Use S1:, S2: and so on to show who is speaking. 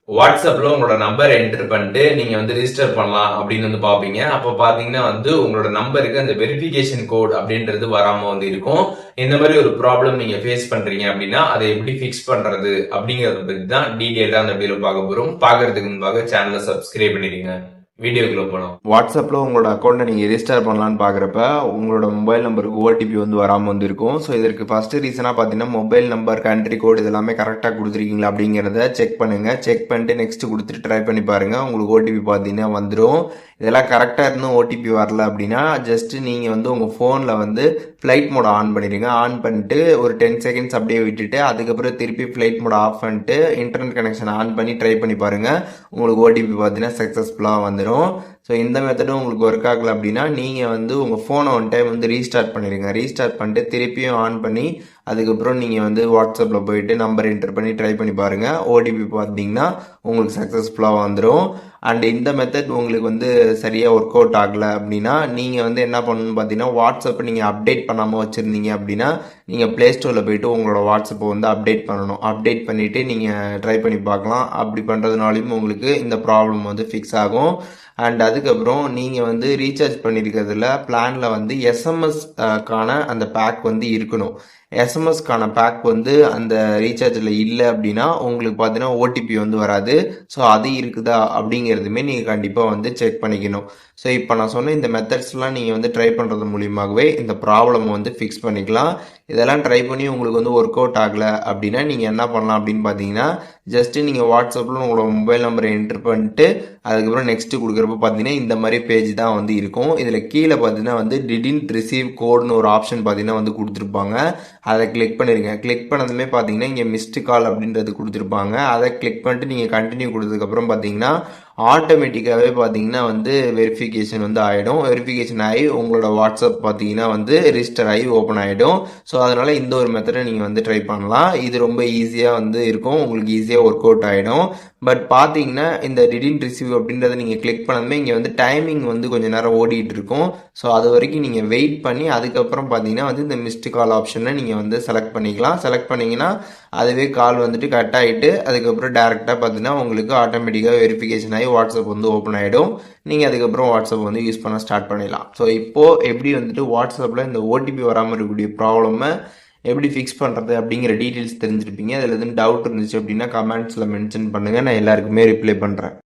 S1: வாட்ஸ்அப்ல உங்களோட number enter பண்ணிட்டு நீங்க ரிஜிஸ்டர் பண்ணலாம் அப்படின்னு பாப்பீங்க. அப்ப பாத்தீங்கன்னா உங்களோட நம்பருக்கு அந்த வெரிஃபிகேஷன் கோட் அப்படின்றது வராம இருக்கும். இந்த மாதிரி ஒரு ப்ராப்ளம் நீங்க ஃபேஸ் பண்றீங்க அப்படின்னா அதை எப்படி ஃபிக்ஸ் பண்றது அப்படிங்கறத பத்தி தான் டீடைலா அந்த வீடியோ பார்க்க போறோம். பாக்குறதுக்கு முன்பாக சேனலை சப்ஸ்கிரைப் பண்ணிடுங்க. வீடியோக்குள்ள போகலாம்.
S2: வாட்ஸ்அப்பில் உங்களோட அக்கௌண்ட்டை நீங்கள் ரெஜிஸ்டர் பண்ணலான்னு பார்க்குறப்ப உங்களோட மொபைல் நம்பருக்கு ஓடிபி வராமல் இருக்கும். ஸோ இதற்கு ஃபஸ்ட்டு ரீசனாக பார்த்தீங்கன்னா மொபைல் நம்பர், கண்ட்ரி கோட் இதெல்லாமே கரெக்டாக கொடுத்துருக்கீங்களா அப்படிங்கிறத செக் பண்ணுங்கள். செக் பண்ணிட்டு நெக்ஸ்ட் கொடுத்துட்டு ட்ரை பண்ணி பாருங்கள். உங்களுக்கு ஓடிபி பார்த்தீங்கன்னா வந்துடும். இதெல்லாம் கரெக்டாக இருந்தும் ஓடிபி வரல அப்படின்னா ஜஸ்ட்டு நீங்கள் உங்கள் ஃபோனில் ஃப்ளைட் மோட் ஆன் பண்ணிடுங்க. ஆன் பண்ணிட்டு ஒரு 10 செகண்ட்ஸ் அப்படியே விட்டுட்டு அதுக்கப்புறம் திருப்பி ஃப்ளைட் மோட் ஆஃப் பண்ணிட்டு இன்டர்நெட் கனெக்ஷன் ஆன் பண்ணி ட்ரை பண்ணி பாருங்கள். உங்களுக்கு ஓடிபி பார்த்தீங்கன்னா சக்ஸஸ்ஃபுல்லாக வந்துடும். ஸோ இந்த மெத்தடும் உங்களுக்கு ஒர்க் ஆகலை அப்படின்னா நீங்கள் உங்கள் ஃபோனை ஒன் டைம் ரீஸ்டார்ட் பண்ணிடுங்க. ரீஸ்டார்ட் பண்ணிட்டு திருப்பியும் ஆன் பண்ணி அதுக்கப்புறம் நீங்கள் வாட்ஸ்அப்பில் போயிட்டு நம்பர் என்டர் பண்ணி ட்ரை பண்ணி பாருங்கள். ஓடிபி பார்த்தீங்கன்னா உங்களுக்கு சக்ஸஸ்ஃபுல்லாக வந்துடும். அண்ட் இந்த மெத்தட் உங்களுக்கு சரியாக ஒர்க் அவுட் ஆகலை அப்படின்னா நீங்கள் என்ன பண்ணணும்னு பார்த்தீங்கன்னா வாட்ஸ்அப்பை நீங்கள் அப்டேட் பண்ணாமல் வச்சுருந்தீங்க அப்படின்னா நீங்கள் ப்ளே ஸ்டோரில் போய்ட்டு உங்களோட வாட்ஸ்அப்பை அப்டேட் பண்ணணும். அப்டேட் பண்ணிவிட்டு நீங்கள் ட்ரை பண்ணி பார்க்கலாம். அப்படி பண்ணுறதுனாலையும் உங்களுக்கு இந்த ப்ராப்ளம் ஃபிக்ஸ் ஆகும். அண்ட் அதுக்கப்புறம் நீங்கள் ரீசார்ஜ் பண்ணியிருக்கிறதுல பிளானில் எஸ்எம்எஸ் கான அந்த பேக் இருக்கணும். எஸ்எம்எஸ்க்கான பேக் அந்த ரீசார்ஜில் இல்லை அப்படின்னா உங்களுக்கு பார்த்தீங்கன்னா ஓடிபி வராது. ஸோ அது இருக்குதா அப்படிங்கிறதுமே நீங்கள் கண்டிப்பாக செக் பண்ணிக்கணும். ஸோ இப்போ நான் சொன்ன இந்த மெத்தட்ஸ்லாம் நீங்கள் ட்ரை பண்ணுறது மூலியமாகவே இந்த ப்ராப்ளம் ஃபிக்ஸ் பண்ணிக்கலாம். இதெல்லாம் ட்ரை பண்ணி உங்களுக்கு ஒர்க் அவுட் ஆகலை அப்படின்னா நீங்கள் என்ன பண்ணலாம் அப்படின்னு பார்த்தீங்கன்னா ஜஸ்ட்டு நீங்கள் வாட்ஸ்அப்பில் உங்களோட மொபைல் நம்பரை என்ட்ரு பண்ணிட்டு அதுக்கப்புறம் நெக்ஸ்ட்டு கொடுக்குறப்ப பார்த்தீங்கன்னா இந்த மாதிரி பேஜ் தான் இருக்கும். இதில் கீழே பார்த்தீங்கன்னா டிடின்ட் ரிசீவ் கோட்னு ஒரு ஆப்ஷன் பார்த்தீங்கன்னா கொடுத்துருப்பாங்க. அதை கிளிக் பண்ணிடுங்க. கிளிக் பண்ணதுமே பார்த்தீங்கன்னா இங்கே மிஸ்டு கால் அப்படின்றது கொடுத்துருப்பாங்க. அதை கிளிக் பண்ணிட்டு நீங்கள் கண்டினியூ கொடுத்ததுக்கப்புறம் பார்த்தீங்கன்னா ஆட்டோமேட்டிக்காகவே பார்த்தீங்கன்னா வெரிஃபிகேஷன் ஆகிடும். வெரிஃபிகேஷன் ஆகி உங்களோட வாட்ஸ்அப் பார்த்தீங்கன்னா ரிஜிஸ்டர் ஆகி ஓப்பன் ஆகிடும். ஸோ அதனால் இந்த ஒரு மெத்தடை நீங்கள் ட்ரை பண்ணலாம். இது ரொம்ப ஈஸியாக இருக்கும். உங்களுக்கு ஈஸியாக ஒர்க் அவுட் ஆகிடும். பட் பார்த்தீங்கன்னா இந்த டிடின்ட் ரிசீவ் அப்படின்றத நீங்கள் கிளிக் பண்ணதுமே இங்கே டைமிங் கொஞ்சம் நேரம் ஓடிட்டு இருக்கும். ஸோ அது வரைக்கும் நீங்கள் வெயிட் பண்ணி அதுக்கப்புறம் பார்த்தீங்கன்னா இந்த மிஸ்டு கால் ஆப்ஷனை நீங்கள் செலக்ட் பண்ணிக்கலாம். செலக்ட் பண்ணிங்கன்னா அதுவே கால் கட் ஆகிட்டு அதுக்கப்புறம் டேரெக்டாக பார்த்தீங்கன்னா உங்களுக்கு ஆட்டோமேட்டிக்காக வெரிஃபிகேஷன் ஆகி வாட்ஸ்அப் ஓப்பன் ஆகிடும். நீங்கள் அதுக்கப்புறம் வாட்ஸ்அப் யூஸ் பண்ண ஸ்டார்ட் பண்ணிடலாம். ஸோ இப்போது எப்படி வாட்ஸ்அப்பில் இந்த ஓடிபி வராமல் இருக்கக்கூடிய ப்ராப்ளமை எப்படி ஃபிக்ஸ் பண்ணுறது அப்படிங்கிற டீட்டெயில்ஸ் தெரிஞ்சிருப்பீங்க. அதில் எதுவும் டவுட் இருந்துச்சு அப்படின்னா கமெண்ட்ஸில் மென்ஷன் பண்ணுங்கள். நான் எல்லாருக்குமே ரிப்ளை பண்ணுறேன்.